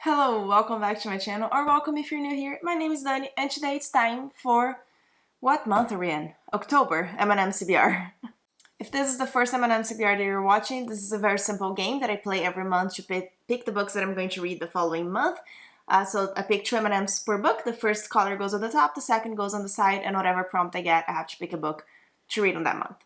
Hello, welcome back to my channel, or welcome if you're new here. My name is Dani, and today it's time for... what month are we in? October, M&M'S TBR. If this is the first M&M'S TBR that you're watching, this is a very simple game that I play every month to pick the books that I'm going to read the following month. So I pick 2 M&M's per book. The first color goes on the top, the second goes on the side, and whatever prompt I get, I have to pick a book to read on that month.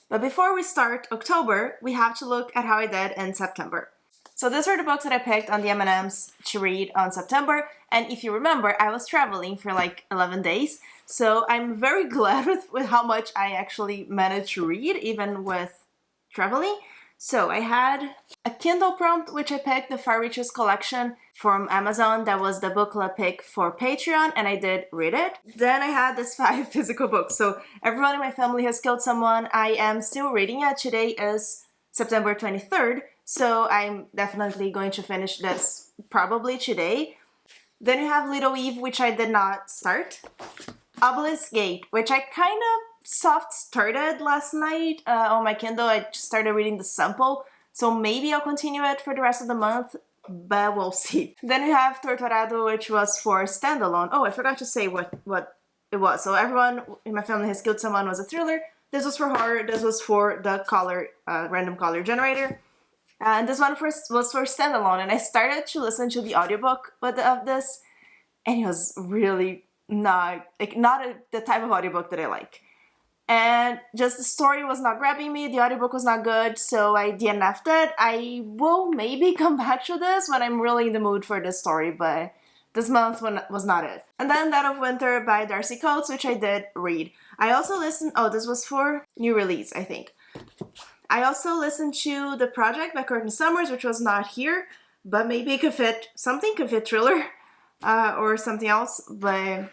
But before we start October, we have to look at how I did in September. So these are the books that I picked on the M&M's to read on September, and if you remember, I was traveling for like 11 days, so I'm very glad with how much I actually managed to read, even with traveling. So I had a Kindle prompt, which I picked the Far Reaches collection from Amazon. That was the book club pick for Patreon, and I did read it. Then I had these 5 physical books. So everyone in my family has killed someone. I am still reading it. Today is September 23rd. So I'm definitely going to finish this probably today. Then you have Little Eve, which I did not start. Obelisk Gate, which I kind of soft started last night on my Kindle. I just started reading the sample, so maybe I'll continue it for the rest of the month, but we'll see. Then we have Torturado, which was for standalone. Oh, I forgot to say what it was. So everyone in my family has killed someone was a thriller. This was for horror. This was for the color random color generator. And this one was for standalone, and I started to listen to the audiobook of this, and it was really not the type of audiobook that I like. And just the story was not grabbing me, the audiobook was not good, so I DNF'd it. I will maybe come back to this when I'm really in the mood for this story, but this month was not it. And then Dead of Winter by Darcy Coates, which I did read. I also listened, this was for new release, I think. I also listened to The Project by Courtney Summers, which was not here, but maybe it could fit thriller or something else, but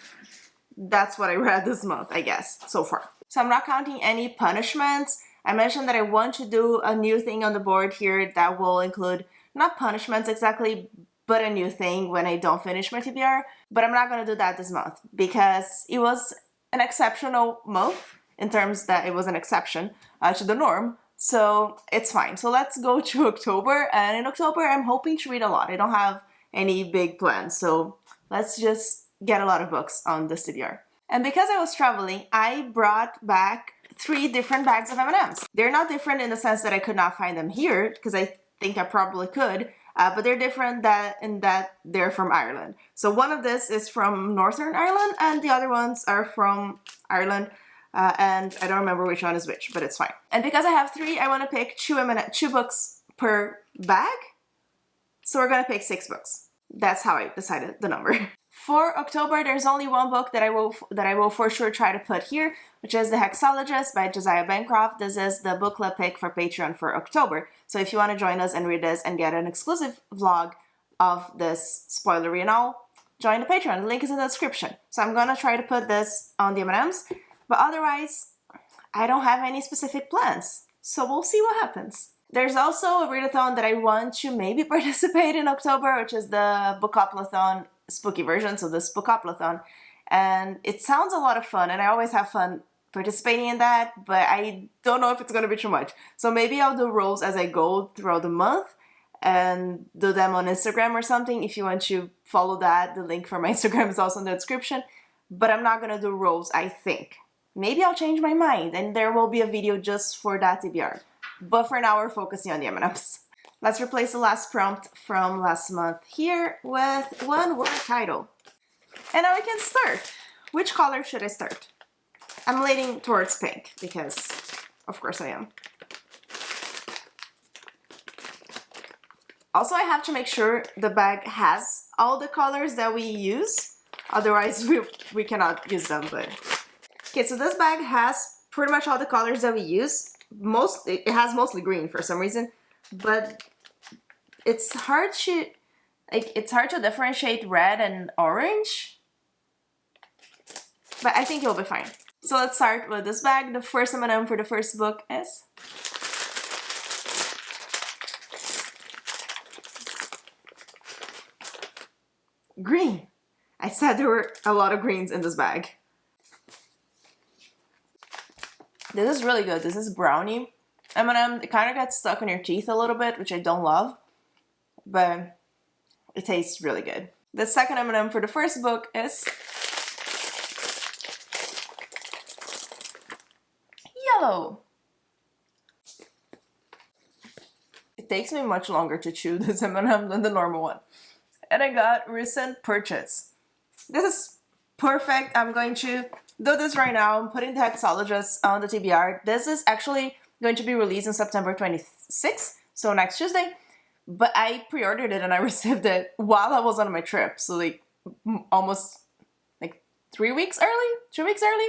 that's what I read this month, I guess, so far. So I'm not counting any punishments. I mentioned that I want to do a new thing on the board here that will include, not punishments exactly, but a new thing when I don't finish my TBR, but I'm not going to do that this month because it was an exceptional month in terms that it was an exception to the norm. So it's fine. So let's go to October, and in October I'm hoping to read a lot. I don't have any big plans, so let's just get a lot of books on this TBR. And because I was traveling, I brought back 3 different bags of M&Ms. They're not different in the sense that I could not find them here, because I think I probably could, but they're different in that they're from Ireland. So one of this is from Northern Ireland, and the other ones are from Ireland. And I don't remember which one is which, but it's fine. And because I have 3, I want to pick 2 books per bag. So we're going to pick 6 books. That's how I decided the number. For October, there's only one book that I will for sure try to put here, which is The Hexologist by Josiah Bancroft. This is the book club pick for Patreon for October. So if you want to join us and read this and get an exclusive vlog of this spoilery and all, join the Patreon. The link is in the description. So I'm going to try to put this on the M&Ms. But otherwise, I don't have any specific plans, so we'll see what happens. There's also a readathon that I want to maybe participate in October, which is the Bookoplathon spooky version, so the Spookoplathon. And it sounds a lot of fun, and I always have fun participating in that, but I don't know if it's going to be too much. So maybe I'll do rules as I go throughout the month and do them on Instagram or something. If you want to follow that, the link for my Instagram is also in the description. But I'm not going to do rules, I think. Maybe I'll change my mind and there will be a video just for that TBR. But for now, we're focusing on the M&Ms. Let's replace the last prompt from last month here with one word title. And now we can start. Which color should I start? I'm leaning towards pink because, of course I am. Also, I have to make sure the bag has all the colors that we use. Otherwise, we cannot use them, but... Okay, so this bag has pretty much all the colors that we use. It has mostly green for some reason, but it's hard to differentiate red and orange. But I think it'll be fine. So let's start with this bag. The first M&M for the first book is green. I said there were a lot of greens in this bag. This is really good. This is brownie M&M. It kind of gets stuck on your teeth a little bit, which I don't love. But it tastes really good. The second M&M for the first book is yellow. It takes me much longer to chew this M&M than the normal one. And I got recent purchase. This is perfect. I'm going to do this right now. I'm putting the Hexologist on the TBR. This is actually going to be released on September 26th, so next Tuesday. But I pre-ordered it and I received it while I was on my trip. So like almost like 3 weeks early, 2 weeks early.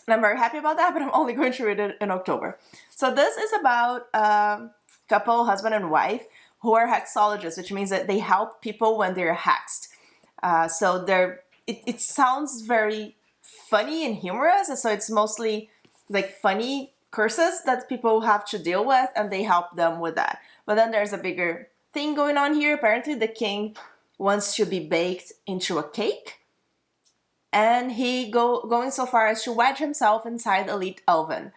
And I'm very happy about that, but I'm only going to read it in October. So this is about a couple, husband and wife, who are hexologists, which means that they help people when they're hexed. So it sounds very funny and humorous, and so it's mostly like funny curses that people have to deal with, and they help them with that. But then there's a bigger thing going on here. Apparently the king wants to be baked into a cake, and he going so far as to wedge himself inside Elite Elven.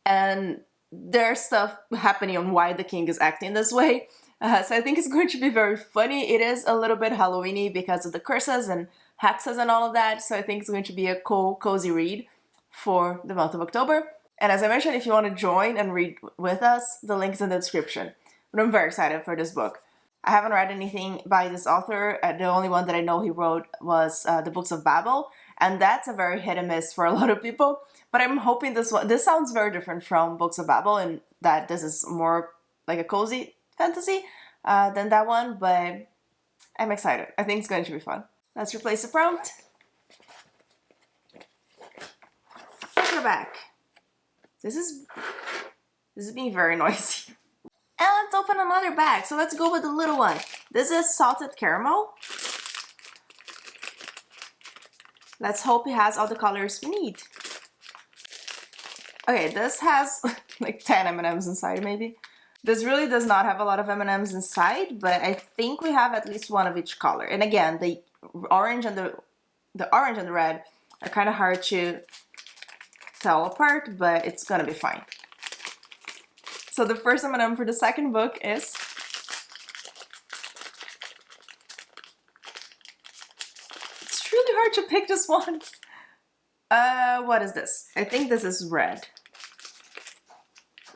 And there's stuff happening on why the king is acting this way. So I think it's going to be very funny. It is a little bit Halloween-y because of the curses and hexes and all of that. So I think it's going to be a cool, cozy read for the month of October. And as I mentioned, if you want to join and read with us, the link's in the description. But I'm very excited for this book. I haven't read anything by this author. The only one that I know he wrote was the Books of Babel. And that's a very hit and miss for a lot of people. But I'm hoping this sounds very different from Books of Babel, and that this is more like a cozy fantasy than that one. But I'm excited. I think it's going to be fun. Let's replace the prompt. Paperback. This is being very noisy. And let's open another bag. So let's go with the little one. This is salted caramel. Let's hope it has all the colors we need. Okay, this has like 10 M&Ms inside maybe. This really does not have a lot of M&Ms inside, but I think we have at least one of each color. And again, the orange and the orange and the red are kind of hard to tell apart, but it's gonna be fine. So the first M&M for the second book is it's really hard to pick this one. What is this? I think this is red.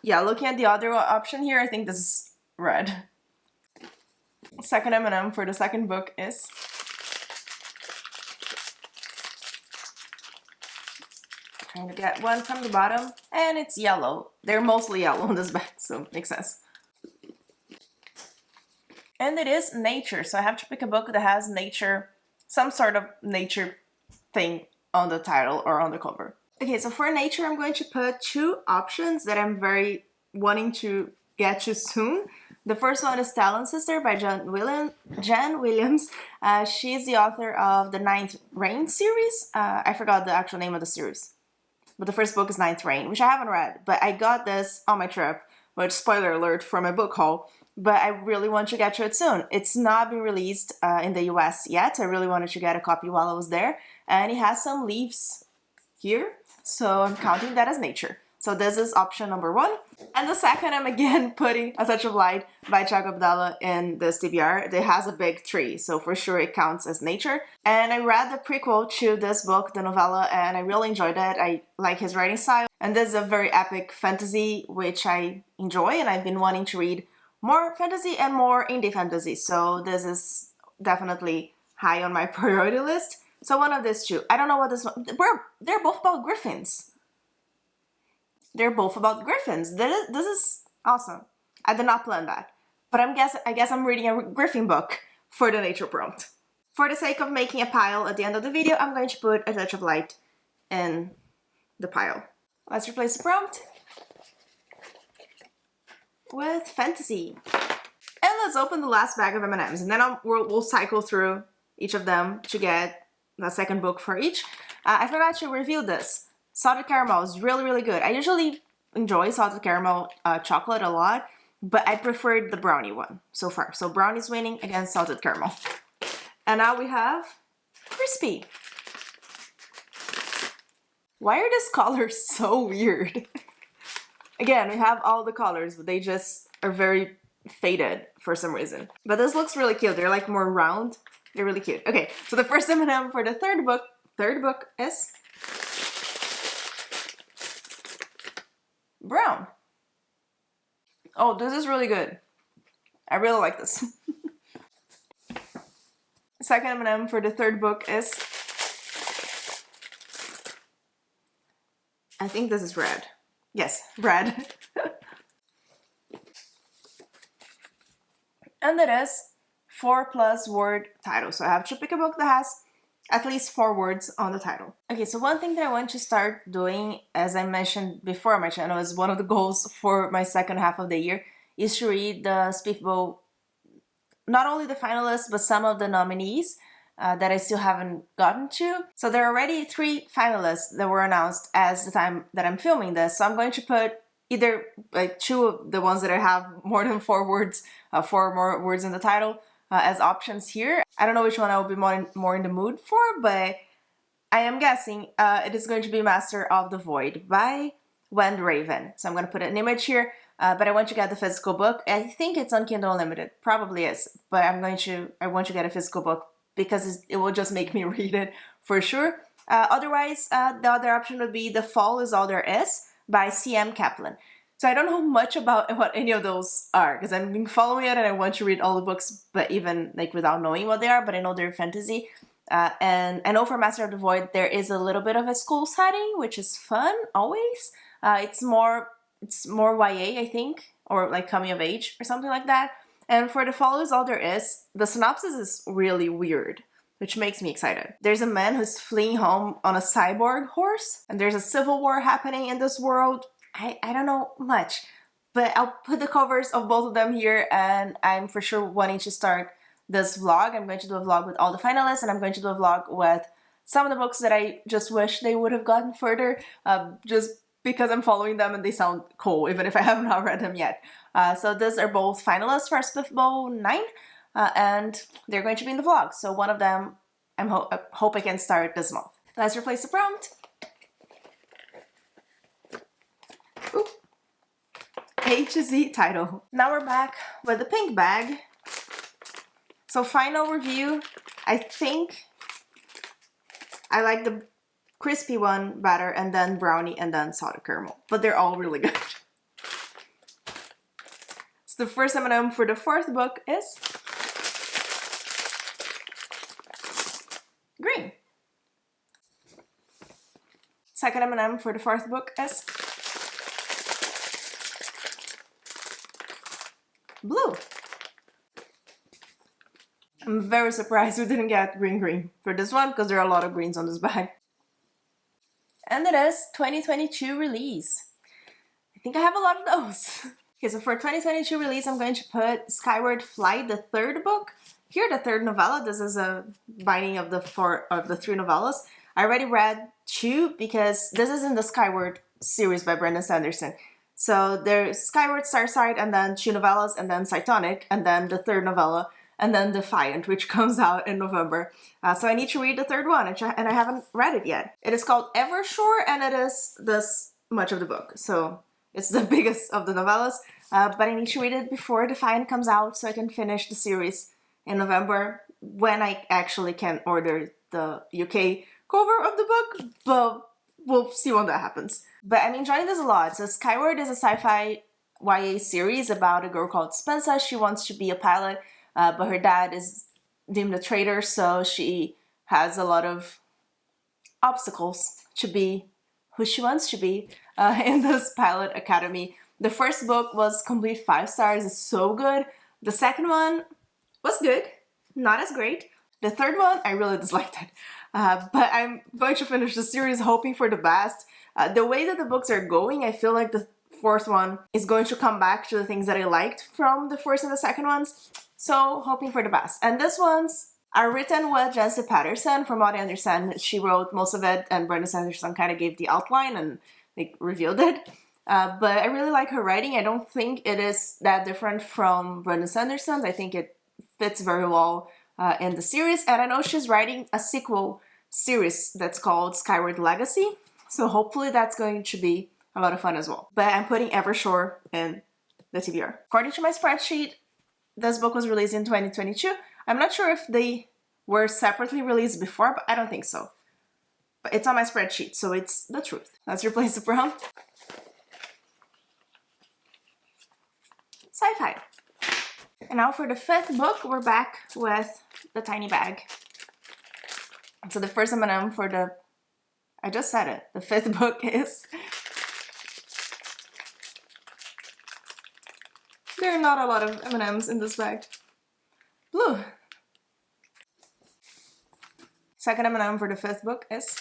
Yeah, looking at the other option here, I think this is red. Second M&M for the second book is trying to get one from the bottom, and it's yellow. They're mostly yellow on this bag, so makes sense. And it is nature, so I have to pick a book that has nature, some sort of nature thing on the title or on the cover. Okay, so for nature, I'm going to put two options that I'm very wanting to get to soon. The first one is Talon Sister by Jen Williams. She's the author of the Ninth Reign series. I forgot the actual name of the series. But the first book is Ninth Reign, which I haven't read. But I got this on my trip, which spoiler alert for my book haul. But I really want to get to it soon. It's not been released in the US yet. I really wanted to get a copy while I was there. And it has some leaves here. So I'm counting that as nature. So this is option number one. And the second, I'm again putting A Touch of Light by Chuck Abdallah in this TBR. It has a big tree, so for sure it counts as nature. And I read the prequel to this book, the novella, and I really enjoyed it. I like his writing style. And this is a very epic fantasy, which I enjoy, and I've been wanting to read more fantasy and more indie fantasy. So this is definitely high on my priority list. So one of these two. I don't know what this one... They're both about griffins. They're both about griffins. This is awesome. I did not plan that. But I guess I'm reading a griffin book for the nature prompt. For the sake of making a pile at the end of the video, I'm going to put A Touch of Light in the pile. Let's replace the prompt with fantasy. And let's open the last bag of M&Ms. And then we'll cycle through each of them to get the second book for each. I forgot to review this. Salted caramel is really, really good. I usually enjoy salted caramel chocolate a lot, but I preferred the brownie one so far. So brownie's winning against salted caramel. And now we have crispy. Why are these colors so weird? Again, we have all the colors, but they just are very faded for some reason. But this looks really cute. They're like more round. They're really cute. Okay, so the first M&M for the third book is brown. Oh, this is really good. I really like this. Second M&M for the third book is, I think this is red. Yes, red. And it is 4+ word title. So I have to pick a book that has at least 4 words on the title. Okay, so one thing that I want to start doing, as I mentioned before on my channel, is one of the goals for my second half of the year is to read the SPFBO, not only the finalists, but some of the nominees that I still haven't gotten to. So there are already 3 finalists that were announced as the time that I'm filming this. So I'm going to put either like 2 of the ones that I have more than 4 words, 4 more words in the title as options here. I don't know which one I will be more in the mood for, but I am guessing it is going to be Master of the Void by Wendy Raven. So I'm going to put an image here, but I want to get the physical book. I think it's on Kindle Unlimited, probably is, but I want to get a physical book because it will just make me read it for sure. Otherwise, the other option would be The Fall Is All There Is by C.M. Kaplan. So I don't know much about what any of those are because I've been following it and I want to read all the books, but even like without knowing what they are, but I know they're fantasy. And I know for Master of the Void, there is a little bit of a school setting, which is fun always. It's more YA, I think, or like coming of age or something like that. And for The Fall Is All There Is, the synopsis is really weird, which makes me excited. There's a man who's fleeing home on a cyborg horse, and there's a civil war happening in this world. I don't know much, but I'll put the covers of both of them here, and I'm for sure wanting to start this vlog. I'm going to do a vlog with all the finalists, and I'm going to do a vlog with some of the books that I just wish they would have gotten further, just because I'm following them and they sound cool, even if I have not read them yet. So these are both finalists for SPFBO 9, and they're going to be in the vlog. So one of them, I hope I can start this month. Let's replace the prompt. Ooh. A to Z title. Now we're back with the pink bag. So final review, I think I like the crispy one better, and then brownie, and then salted caramel. But they're all really good. So the first M&M for the fourth book is green. Second M&M for the fourth book is blue. I'm very surprised we didn't get green for this one because there are a lot of greens on this bag. And it is 2022 release. I think I have a lot of those. Okay, so for 2022 release, I'm going to put Skyward Flight, the third book. Here, the third novella. This is a binding of the 3 novellas. I already read 2 because this is in the Skyward series by Brandon Sanderson. So there's Skyward, Starside, and then 2 novellas, and then Cytonic, and then the third novella, and then Defiant, which comes out in November. So I need to read the third one, and I haven't read it yet. It is called Evershore, and it is this much of the book. So it's the biggest of the novellas, but I need to read it before Defiant comes out so I can finish the series in November when I actually can order the UK cover of the book, but we'll see when that happens. But I'm enjoying this a lot. So Skyward is a sci-fi YA series about a girl called Spencer. She wants to be a pilot, but her dad is deemed a traitor, so she has a lot of obstacles to be who she wants to be in this pilot academy. The first book was complete 5 stars. It's so good. The second one was good, not as great. The third one, I really disliked it. But I'm going to finish the series hoping for the best. The way that the books are going, I feel like the fourth one is going to come back to the things that I liked from the first and the second ones. So hoping for the best. And these ones are written with Jessie Patterson. From what I understand, she wrote most of it, and Brandon Sanderson kind of gave the outline and like revealed it. But I really like her writing. I don't think it is that different from Brandon Sanderson's. I think it fits very well in the series. And I know she's writing a sequel series that's called Skyward Legacy. So hopefully that's going to be a lot of fun as well. But I'm putting Evershore in the TBR. According to my spreadsheet, this book was released in 2022. I'm not sure if they were separately released before, but I don't think so. But it's on my spreadsheet, so it's the truth. Let's replace the prompt. Sci-fi. And now for the fifth book, we're back with the tiny bag. So the first M&M for the, I just said it, the fifth book is, there are not a lot of M&Ms in this bag. Blue. Second M&M for the fifth book is,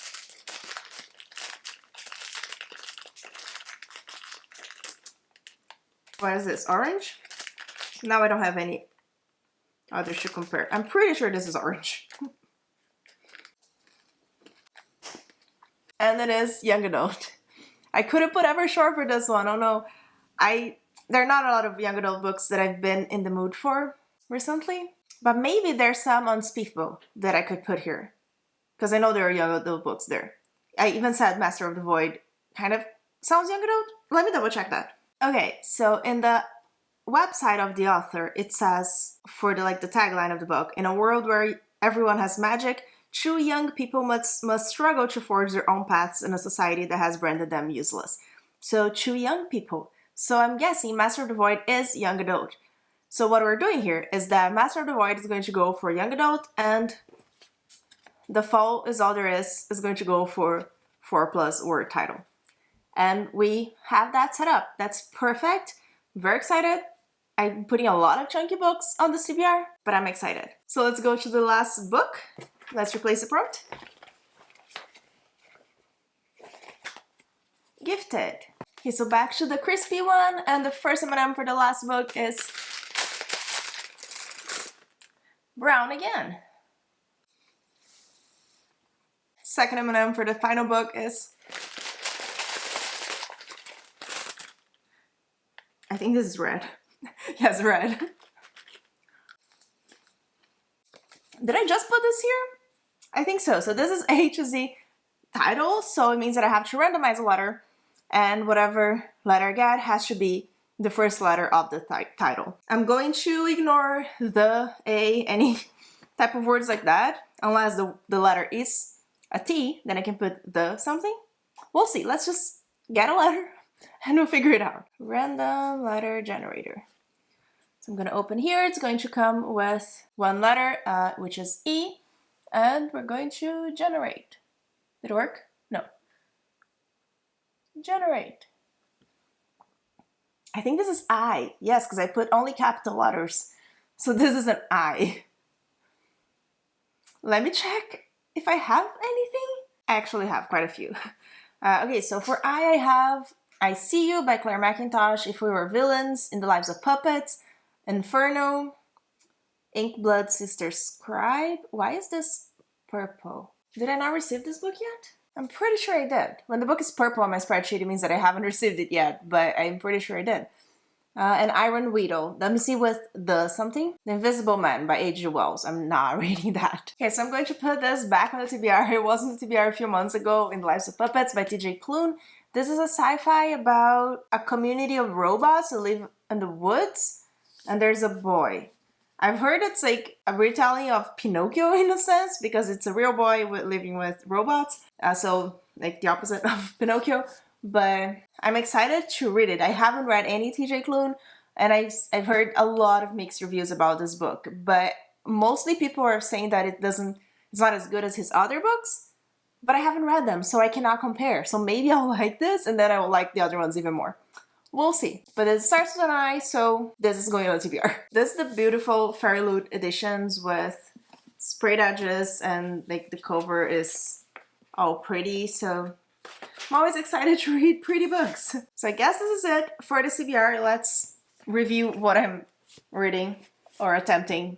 what is this, orange? Now I don't have any others to compare. I'm pretty sure this is orange. And it is young adult. I couldn't put ever short for this one. Oh no. There are not a lot of young adult books that I've been in the mood for recently. But maybe there's some on SPFBO that I could put here. Because I know there are young adult books there. I even said Master of the Void kind of sounds young adult. Let me double check that. Okay, so in the website of the author, it says, for the tagline of the book, in a world where everyone has magic, true young people must struggle to forge their own paths in a society that has branded them useless. So true young people. So I'm guessing Master of the Void is young adult. So what we're doing here is that Master of the Void is going to go for young adult, and The Fall Is All There Is going to go for 4+ word title. And we have that set up. That's perfect. Very excited. I'm putting a lot of chunky books on the TBR, but I'm excited. So let's go to the last book. Let's replace the prompt. Gifted. Okay, so back to the crispy one, and the first M&M for the last book is brown again. Second M&M for the final book is, I think this is red. Yes, red. Did I just put this here? I think so. So this is A to Z title, so it means that I have to randomize a letter, and whatever letter I get has to be the first letter of the title. I'm going to ignore the A, any type of words like that, unless the letter is a T, then I can put the something. We'll see. Let's just get a letter and we'll figure it out. Random letter generator. So I'm going to open here. It's going to come with one letter, which is E, and we're going to generate. Did it work? No. Generate. I think this is I. Yes, because I put only capital letters. So this is an I. Let me check if I have anything. I actually have quite a few. Okay, so for I have I See You by Claire McIntosh, If We Were Villains, In the Lives of Puppets, Inferno, Inkblood Sister Scribe. Why is this purple? Did I not receive this book yet? I'm pretty sure I did. When the book is purple on my spreadsheet, it means that I haven't received it yet, but I'm pretty sure I did. And Iron Weedle. Let me see with the something. The Invisible Man by H.G. Wells. I'm not reading that. Okay, so I'm going to put this back on the TBR. It was on the TBR a few months ago, In the Lives of Puppets by T.J. Klune. This is a sci-fi about a community of robots who live in the woods, and there's a boy. I've heard it's like a retelling of Pinocchio in a sense, because it's a real boy living with robots. So like the opposite of Pinocchio. But I'm excited to read it. I haven't read any T.J. Klune, and I've heard a lot of mixed reviews about this book. But mostly people are saying that it's not as good as his other books. But I haven't read them, so I cannot compare. So maybe I'll like this, and then I will like the other ones even more. We'll see. But it starts with an I, so this is going on TBR. This is the beautiful Fairy Loot editions with sprayed edges, and like the cover is all pretty, so I'm always excited to read pretty books. So I guess this is it for the TBR. Let's review what I'm reading or attempting.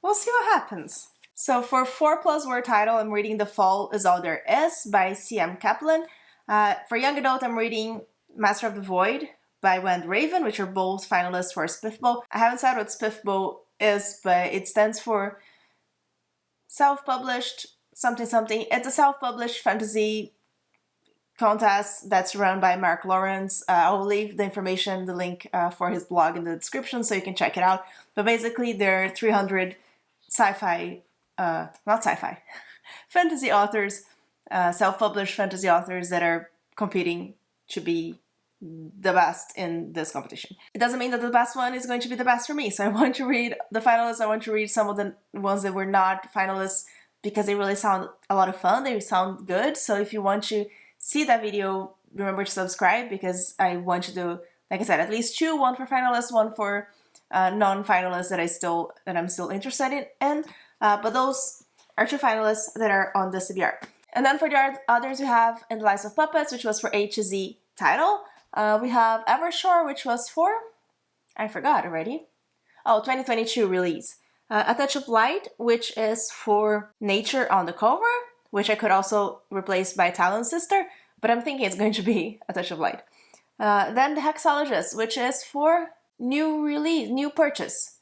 We'll see what happens. So for 4+ word title, I'm reading The Fall Is All There Is by C.M. Kaplan. For young adult, I'm reading Master of the Void by Wendy Raven, which are both finalists for SPFBO. I haven't said what SPFBO is, but it stands for self-published something something. It's a self-published fantasy contest that's run by Mark Lawrence. I'll leave the information, the link for his blog in the description so you can check it out. But basically there are 300 fantasy authors, self-published fantasy authors that are competing to be the best in this competition. It doesn't mean that the best one is going to be the best for me. So I want to read the finalists. I want to read some of the ones that were not finalists because they really sound a lot of fun. They sound good. So if you want to see that video, remember to subscribe because I want to do, like I said, at least two, one for finalists, one for non-finalists that I'm still interested in. But those are two finalists that are on the CBR. And then for the others, we have In the Lives of Puppets, which was for A to Z title. We have Evershore, which was for, I forgot already. Oh, 2022 release. A Touch of Light, which is for Nature on the cover, which I could also replace by Talon Sister, but I'm thinking it's going to be A Touch of Light. Then The Hexologist, which is for new release, new purchase.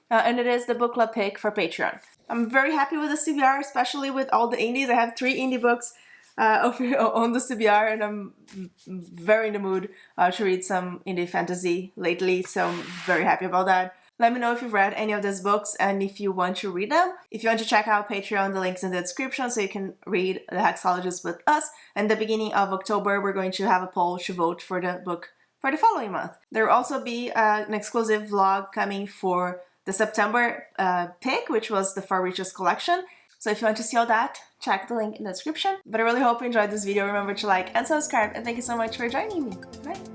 And it is the book club pick for Patreon. I'm very happy with the CBR, especially with all the indies. I have 3 indie books on the CBR, and I'm very in the mood to read some indie fantasy lately, so I'm very happy about that. Let me know if you've read any of these books and if you want to read them. If you want to check out Patreon, the link's in the description so you can read The Hexologist with us. And the beginning of October, we're going to have a poll to vote for the book for the following month. There will also be an exclusive vlog coming for the September pick, which was the Far Reaches collection. So if you want to see all that, check the link in the description. But I really hope you enjoyed this video. Remember to like and subscribe, and thank you so much for joining me. Bye!